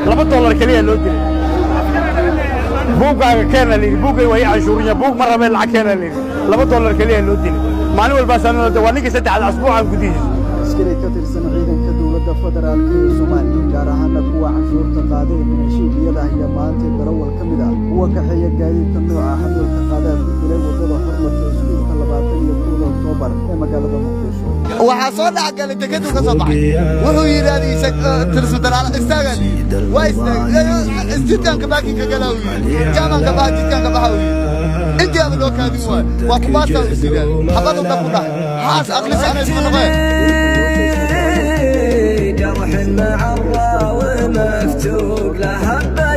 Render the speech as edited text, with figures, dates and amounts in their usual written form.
$2 kaliya loo dilay buugaaga keena la yidhi buugay way canshuuriya buug ma rabeen lacag keena la yidhi $2 kaliya loo dilay maalin walba sanadada waa ninkii saddexda asbuucan gudihiisa askari ka tirsan ciidanka dowladda federaalka ee Soomaaliya gaar ahaan kuwa canshuurta qaaday minashiibiyada iyo maanta darawal ka mid ah kuwa kaxeeya gaadiidka nooca xamuulka qaaday ku dilay wadada xurmada iskuulka 21 Oktoobar ee magaalada Muqdisho waxaa soo dhacgalay dekedu ka soo baxay wuxuu yiraahday tirsan dalaal istaagan waa istiidanka baaki ka galaaw jamanka baaki ka baxaw inta aad loo kaadin waa ku baastaa sidaan xabadu dab ku dhahay haas aqli sana isku noqday جرح معرى ومفتوق لهبة